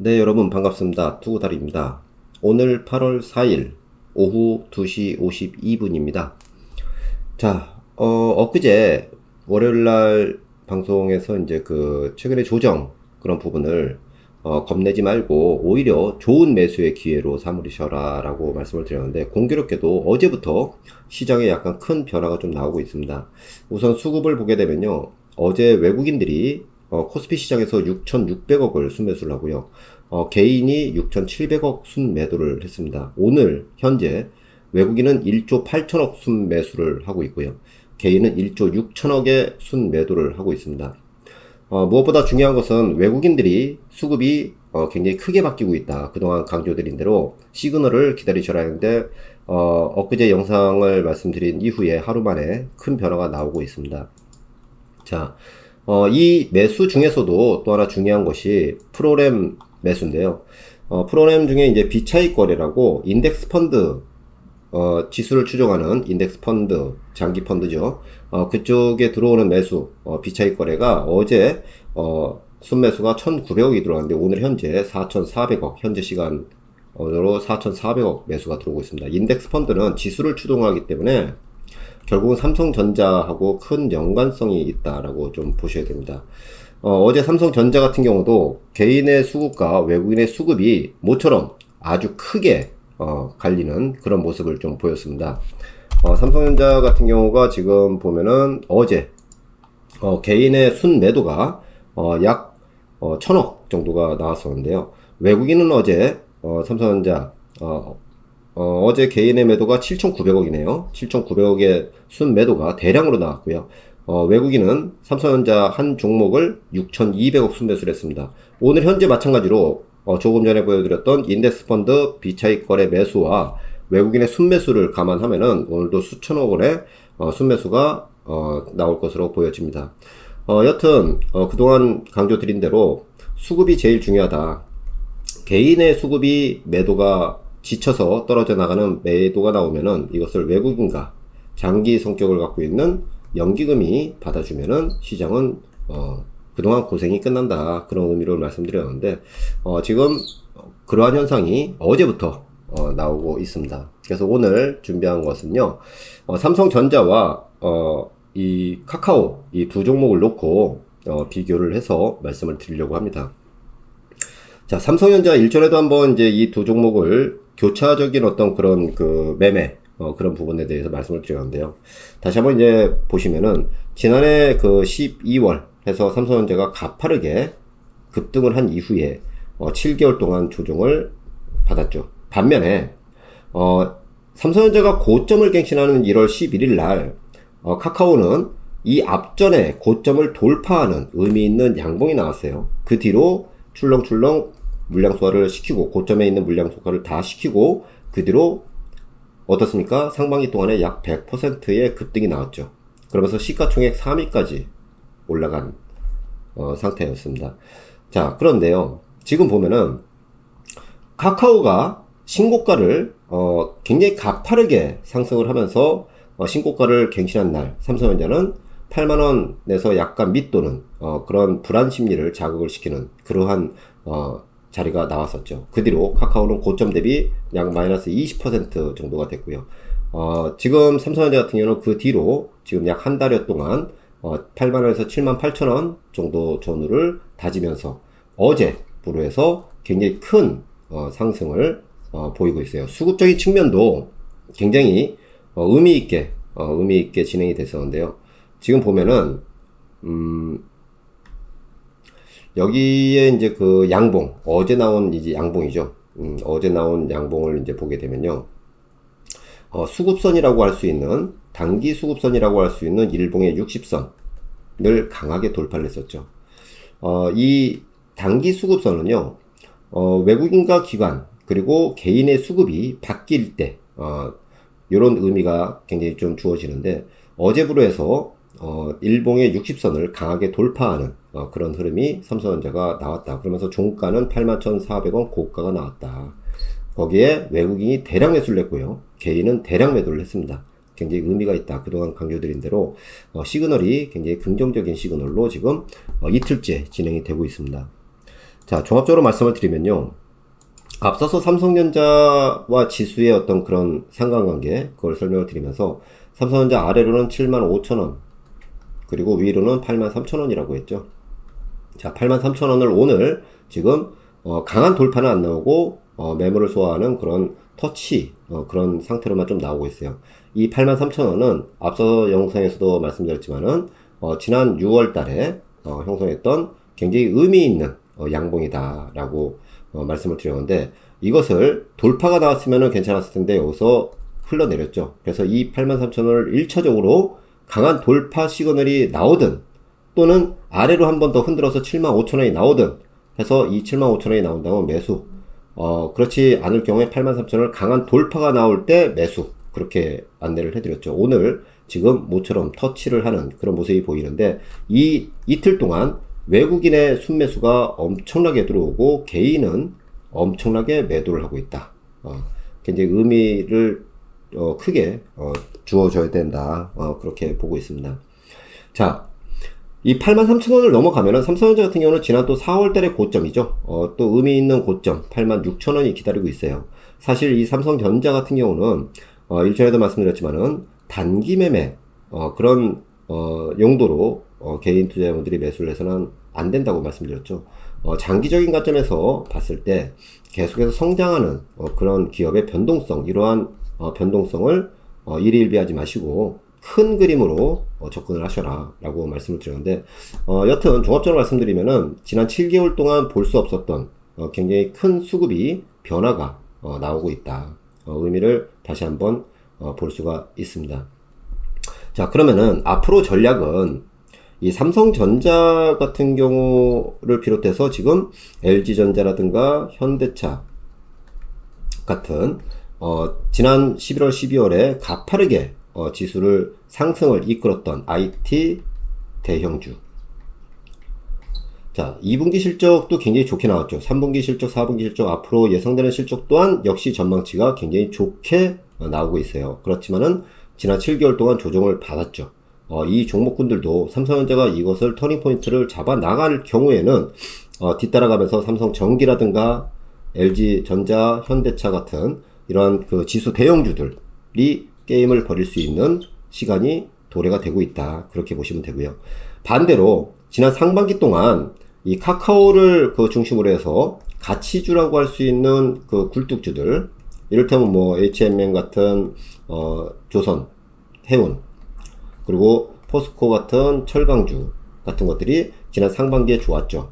네, 여러분 반갑습니다. 투구달입니다. 오늘 8월 4일 오후 2시 52분입니다. 자, 엊그제 월요일날 방송에서 이제 그 최근에 조정 그런 부분을 겁내지 말고 오히려 좋은 매수의 기회로 삼으셔라 라고 말씀을 드렸는데, 공교롭게도 어제부터 시장에 약간 큰 변화가 좀 나오고 있습니다. 우선 수급을 보게 되면요, 어제 외국인들이 코스피 시장에서 6,600억을 순매수를 하고요, 개인이 6,700억 순매도를 했습니다. 오늘 현재 외국인은 1조 8천억 순매수를 하고 있고요, 개인은 1조 6천억의 순매도를 하고 있습니다. 무엇보다 중요한 것은 외국인들이 수급이 굉장히 크게 바뀌고 있다. 그동안 강조드린 대로 시그널을 기다리셔라 했는데, 엊그제 영상을 말씀드린 이후에 하루 만에 큰 변화가 나오고 있습니다. 자, 이 매수 중에서도 또 하나 중요한 것이 프로램 매수인데요. 프로램 중에 이제 비차익 거래라고 인덱스 펀드, 지수를 추종하는 인덱스 펀드, 장기 펀드죠. 그쪽에 들어오는 매수, 비차익 거래가 어제, 순매수가 1,900억이 들어왔는데, 오늘 현재 4,400억, 현재 시간으로 4,400억 매수가 들어오고 있습니다. 인덱스 펀드는 지수를 추종하기 때문에 결국은 삼성전자하고 큰 연관성이 있다라고 좀 보셔야 됩니다. 어제 삼성전자 같은 경우도 개인의 수급과 외국인의 수급이 모처럼 아주 크게 갈리는 그런 모습을 좀 보였습니다. 삼성전자 같은 경우가 지금 보면은 어제 개인의 순매도가 약 1,000억 정도가 나왔었는데요. 외국인은 어제 삼성전자 어제 개인의 매도가 7,900억이네요. 7,900억의 순매도가 대량으로 나왔고요. 외국인은 삼성전자 한 종목을 6,200억 순매수를 했습니다. 오늘 현재 마찬가지로 조금 전에 보여드렸던 인덱스 펀드 비차익 거래 매수와 외국인의 순매수를 감안하면은 오늘도 수천억 원의 순매수가 나올 것으로 보여집니다. 여튼 그동안 강조드린 대로 수급이 제일 중요하다. 개인의 수급이 매도가 지쳐서 떨어져 나가는 매도가 나오면은 이것을 외국인과 장기 성격을 갖고 있는 연기금이 받아주면은 시장은 그동안 고생이 끝난다, 그런 의미로 말씀드렸는데, 지금 그러한 현상이 어제부터 나오고 있습니다. 그래서 오늘 준비한 것은요, 삼성전자와 이 카카오, 이 두 종목을 놓고 비교를 해서 말씀을 드리려고 합니다. 자, 삼성전자 일전에도 한번 이제 이 두 종목을 교차적인 어떤 그런 그 매매, 그런 부분에 대해서 말씀을 드렸는데요. 다시 한번 이제 보시면은 지난해 그 12월 해서 삼성전자가 가파르게 급등을 한 이후에 7개월 동안 조정을 받았죠. 반면에 삼성전자가 고점을 갱신하는 1월 11일 날 카카오는 이 앞전에 고점을 돌파하는 의미 있는 양봉이 나왔어요. 그 뒤로 출렁출렁 물량 소화를 시키고, 고점에 있는 물량 소화를 다 시키고, 그 뒤로 어떻습니까? 상반기 동안에 약 100%의 급등이 나왔죠. 그러면서 시가총액 3위까지 올라간 상태였습니다. 자, 그런데요, 지금 보면은 카카오가 신고가를 굉장히 가파르게 상승을 하면서 신고가를 갱신한 날, 삼성전자는 8만원에서 약간 밑도는 그런 불안 심리를 자극을 시키는 그러한 자리가 나왔었죠. 그 뒤로 카카오는 고점 대비 약 마이너스 20% 정도가 됐고요. 지금 삼성전자 같은 경우는 그 뒤로 지금 약 한 달여 동안 8만원에서 7만 8천원 정도 전후를 다지면서 어제부로 해서 굉장히 큰 상승을 보이고 있어요. 수급적인 측면도 굉장히 의미 있게 진행이 됐었는데요. 지금 보면은 여기에 이제 그 양봉, 어제 나온 이제 양봉이죠. 어제 나온 양봉을 이제 보게 되면요, 수급선이라고 할 수 있는, 단기 수급선이라고 할 수 있는 일봉의 60선을 강하게 돌파를 했었죠. 이 단기 수급선은요, 외국인과 기관, 그리고 개인의 수급이 바뀔 때, 요런 의미가 굉장히 좀 주어지는데, 어제부로 해서 일봉의 60선을 강하게 돌파하는 그런 흐름이 삼성전자가 나왔다. 그러면서 종가는 81,400원 고가가 나왔다. 거기에 외국인이 대량 매수를 했고요, 개인은 대량 매도를 했습니다. 굉장히 의미가 있다. 그동안 강조드린 대로 시그널이 굉장히 긍정적인 시그널로 지금 이틀째 진행이 되고 있습니다. 자, 종합적으로 말씀을 드리면요. 앞서서 삼성전자와 지수의 어떤 그런 상관관계, 그걸 설명을 드리면서 삼성전자 아래로는 75,000원, 그리고 위로는 83,000원이라고 했죠. 자, 83,000원을 오늘 지금 강한 돌파는 안 나오고 매물을 소화하는 그런 터치 그런 상태로만 좀 나오고 있어요. 이 83,000원은 앞서 영상에서도 말씀드렸지만은 지난 6월 달에 형성했던 굉장히 의미 있는 양봉이다 라고 말씀을 드렸는데, 이것을 돌파가 나왔으면 괜찮았을 텐데 여기서 흘러내렸죠. 그래서 이 83,000원을 1차적으로 강한 돌파 시그널이 나오든 또는 아래로 한 번 더 흔들어서 75,000원이 나오든 해서 이 75,000원이 나온다면 매수, 그렇지 않을 경우에 83,000원을 강한 돌파가 나올 때 매수, 그렇게 안내를 해드렸죠. 오늘 지금 모처럼 터치를 하는 그런 모습이 보이는데, 이 이틀 동안 외국인의 순매수가 엄청나게 들어오고 개인은 엄청나게 매도를 하고 있다. 굉장히 의미를 크게 주어줘야 된다. 그렇게 보고 있습니다. 자, 이 83,000원을 넘어가면은 삼성전자 같은 경우는 지난 또 4월 달의 고점이죠. 또 의미 있는 고점 86,000원이 기다리고 있어요. 사실 이 삼성전자 같은 경우는 일전에도 말씀드렸지만은 단기 매매 그런 용도로 개인 투자자분들이 매수를 해서는 안 된다고 말씀드렸죠. 장기적인 관점에서 봤을 때 계속해서 성장하는 그런 기업의 변동성, 이러한 변동성을 일희일비하지 마시고 큰 그림으로 접근을 하셔라 라고 말씀을 드렸는데, 여튼 종합적으로 말씀드리면은 지난 7개월 동안 볼 수 없었던 굉장히 큰 수급이 변화가 나오고 있다. 의미를 다시 한번 볼 수가 있습니다. 자, 그러면은 앞으로 전략은 이 삼성전자 같은 경우를 비롯해서 지금 LG전자라든가 현대차 같은 지난 11월 12월에 가파르게 지수를 상승을 이끌었던 IT 대형주. 자, 2분기 실적도 굉장히 좋게 나왔죠. 3분기 실적, 4분기 실적, 앞으로 예상되는 실적 또한 역시 전망치가 굉장히 좋게 나오고 있어요. 그렇지만은 지난 7개월 동안 조정을 받았죠. 이 종목군들도 삼성전자가 이것을 터닝포인트를 잡아 나갈 경우에는 뒤따라가면서 삼성전기라든가 LG전자, 현대차 같은 이러한 그 지수 대형주들이 게임을 벌일 수 있는 시간이 도래가 되고 있다. 그렇게 보시면 되고요. 반대로 지난 상반기 동안 이 카카오를 그 중심으로 해서 가치주라고 할 수 있는 그 굴뚝주들, 이를테면 뭐 H&M 같은 조선, 해운, 그리고 포스코 같은 철강주 같은 것들이 지난 상반기에 좋았죠.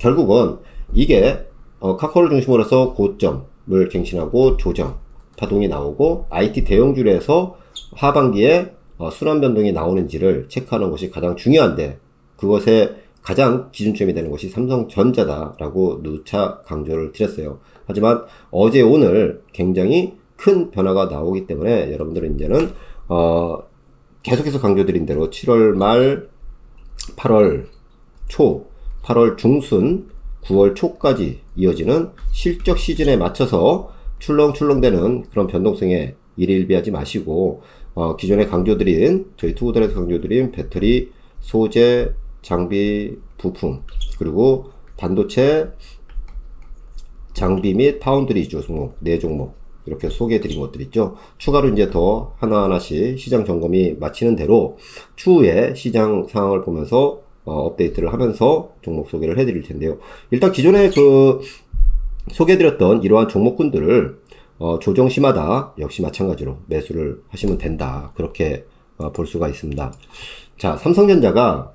결국은 이게 카카오를 중심으로 해서 고점을 갱신하고 조정 파동이 나오고 IT 대형주에서 하반기에 순환 변동이 나오는지를 체크하는 것이 가장 중요한데, 그것에 가장 기준점이 되는 것이 삼성전자다라고 누차 강조를 드렸어요. 하지만 어제 오늘 굉장히 큰 변화가 나오기 때문에 여러분들은 이제는 계속해서 강조드린 대로 7월 말, 8월 초, 8월 중순, 9월 초까지 이어지는 실적 시즌에 맞춰서 출렁출렁되는 그런 변동성에 일희일비하지 마시고, 기존에 강조드린, 저희 투구들에서 강조드린 배터리, 소재, 장비, 부품, 그리고 반도체, 장비 및 파운드리 종목, 4종목 이렇게 소개해 드린 것들 있죠. 추가로 이제 더 하나하나씩 시장 점검이 마치는 대로 추후에 시장 상황을 보면서 업데이트를 하면서 종목 소개를 해 드릴 텐데요. 일단 기존에 그 소개해드렸던 이러한 종목군들을 조정 시마다 역시 마찬가지로 매수를 하시면 된다. 그렇게 볼 수가 있습니다. 자, 삼성전자가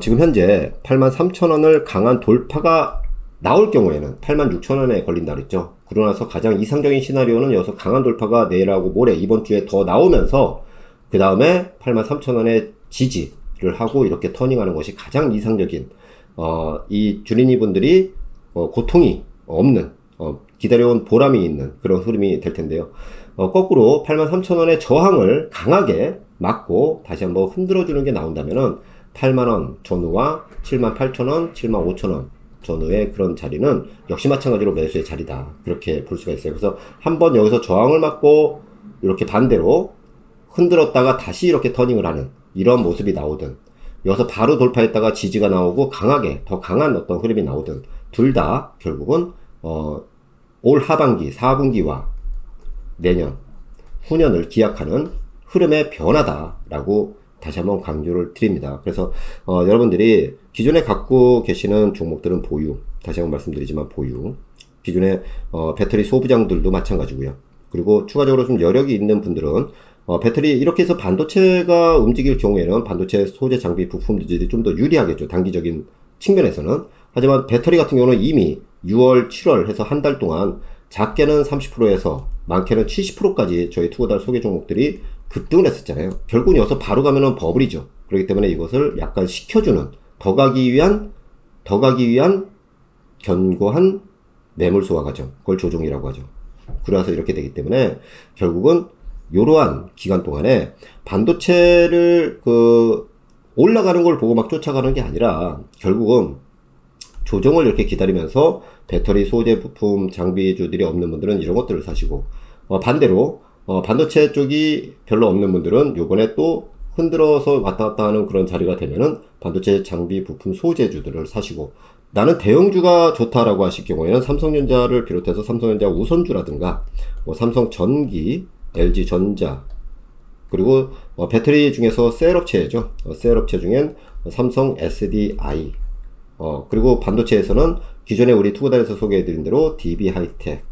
지금 현재 83,000원을 강한 돌파가 나올 경우에는 86,000원에 걸린다 그랬죠. 그러고 나서 가장 이상적인 시나리오는 여기서 강한 돌파가 내일하고 모레 이번 주에 더 나오면서 그 다음에 83,000원의 지지를 하고 이렇게 터닝하는 것이 가장 이상적인 이 주린이 분들이 고통이 없는 기다려온 보람이 있는 그런 흐름이 될 텐데요. 거꾸로 83,000원의 저항을 강하게 막고 다시 한번 흔들어주는 게 나온다면은 8만원 전후와 78,000원, 75,000원 전후의 그런 자리는 역시 마찬가지로 매수의 자리다. 그렇게 볼 수가 있어요. 그래서 한번 여기서 저항을 막고 이렇게 반대로 흔들었다가 다시 이렇게 터닝을 하는 이런 모습이 나오든, 여기서 바로 돌파했다가 지지가 나오고 강하게 더 강한 어떤 흐름이 나오든 둘 다 결국은 올 하반기 4분기와 내년 후년을 기약하는 흐름의 변화다라고 다시 한번 강조를 드립니다. 그래서 여러분들이 기존에 갖고 계시는 종목들은 보유, 다시 한번 말씀드리지만 보유, 기존의 배터리 소부장들도 마찬가지고요. 그리고 추가적으로 좀 여력이 있는 분들은 배터리 이렇게 해서 반도체가 움직일 경우에는 반도체 소재 장비 부품들이 좀 더 유리하겠죠. 단기적인 측면에서는. 하지만 배터리 같은 경우는 이미 6월, 7월 해서 한 달 동안 작게는 30%에서 많게는 70%까지 저희 투고달 소개 종목들이 급등을 했었잖아요. 결국은 여기서 바로 가면은 버블이죠. 그렇기 때문에 이것을 약간 식혀주는, 더 가기 위한 견고한 매물 소화 과정, 그걸 조종이라고 하죠. 그래서 이렇게 되기 때문에 결국은 이러한 기간 동안에 반도체를 올라가는 걸 보고 막 쫓아가는 게 아니라 결국은 조정을 이렇게 기다리면서 배터리 소재 부품 장비주들이 없는 분들은 이런 것들을 사시고, 반대로 반도체 쪽이 별로 없는 분들은 요번에 또 흔들어서 왔다 갔다 하는 그런 자리가 되면은 반도체 장비 부품 소재주들을 사시고, 나는 대형주가 좋다라고 하실 경우에는 삼성전자를 비롯해서 삼성전자 우선주라든가 삼성전기, LG전자, 그리고 배터리 중에서 셀업체죠. 셀업체 중엔 삼성 SDI, 그리고 반도체에서는 기존에 우리 투고달에서 소개해드린 대로 DB 하이텍,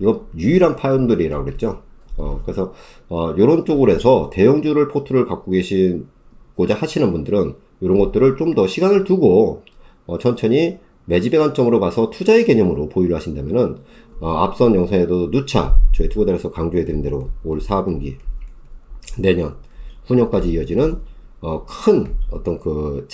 이거 유일한 파운드리라고 그랬죠. 그래서 요런 쪽으로 해서 대형주를 포트를 갖고 계시고자 하시는 분들은 이런 것들을 좀 더 시간을 두고 천천히 매집의 관점으로 봐서 투자의 개념으로 보유를 하신다면은 앞선 영상에도 누차 저희 투고달에서 강조해드린 대로 올 4분기, 내년 후년까지 이어지는 큰 어떤 그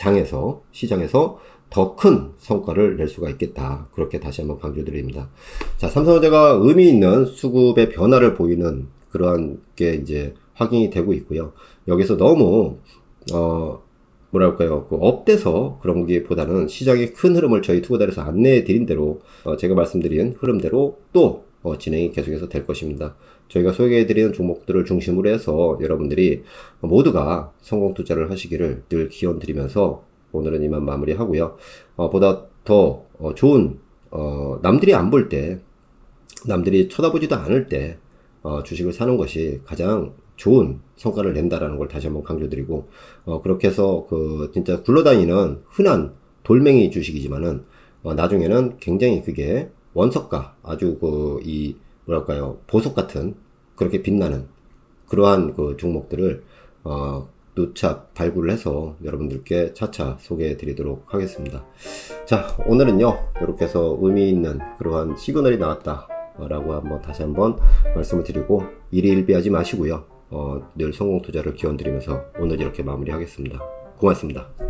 시장에서 더 큰 성과를 낼 수가 있겠다. 그렇게 다시 한번 강조드립니다. 자, 삼성전자가 의미 있는 수급의 변화를 보이는 그러한 게 이제 확인이 되고 있고요. 여기서 너무 뭐랄까요, 업돼서 그런 게보다는 시장의 큰 흐름을 저희 투고달에서 안내해 드린 대로 제가 말씀드린 흐름대로 또 진행이 계속해서 될 것입니다. 저희가 소개해 드리는 종목들을 중심으로 해서 여러분들이 모두가 성공 투자를 하시기를 늘 기원 드리면서 오늘은 이만 마무리하고요. 보다 더 좋은 남들이 안 볼 때, 남들이 쳐다보지도 않을 때 주식을 사는 것이 가장 좋은 성과를 낸다라는 걸 다시 한번 강조드리고, 그렇게 해서 진짜 굴러다니는 흔한 돌멩이 주식이지만은 나중에는 굉장히 그게 원석가, 아주 뭐랄까요, 보석 같은 그렇게 빛나는 그러한 종목들을 누차 발굴을 해서 여러분들께 차차 소개해 드리도록 하겠습니다. 자, 오늘은요 이렇게 해서 의미 있는 그러한 시그널이 나왔다 라고 다시 한번 말씀을 드리고, 일희일비하지 마시고요, 늘 성공 투자를 기원 드리면서 오늘 이렇게 마무리하겠습니다. 고맙습니다.